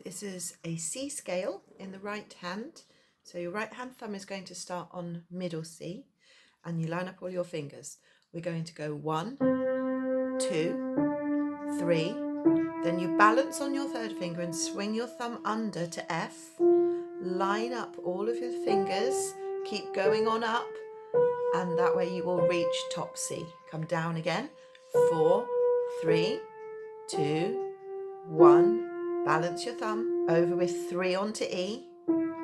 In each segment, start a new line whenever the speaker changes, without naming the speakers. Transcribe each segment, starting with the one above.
This is a C scale in the right hand. So your right hand thumb is going to start on middle C and you line up all your fingers. We're going to go 1, 2, 3. Then you balance on your third finger and swing your thumb under to F. Line up all of your fingers, keep going on up, and that way you will reach top C. Come down again. 4, 3, 2, 1. Balance your thumb over with 3 onto E.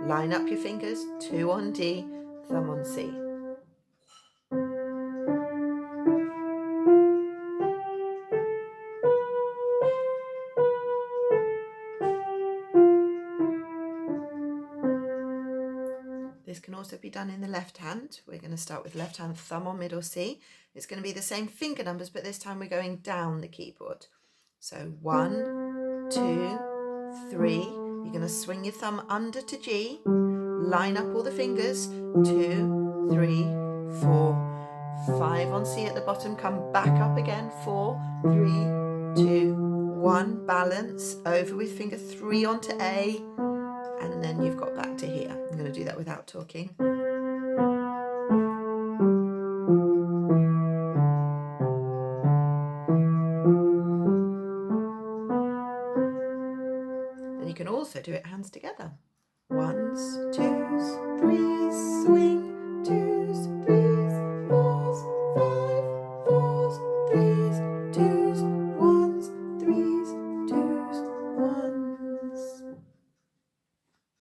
Line up your fingers, 2 on D, thumb on C. This can also be done in the left hand. We're going to start with left hand thumb on middle C. It's going to be the same finger numbers, but this time we're going down the keyboard. So 1, 2, 3. You're going to swing your thumb under to G. Line up all the fingers. 2, 3, 4, 5 on C at the bottom. Come back up again. 4, 3, 2, 1. Balance over with finger 3 onto A. And then you've got back to here. I'm going to do that without talking. And you can also do it hands together.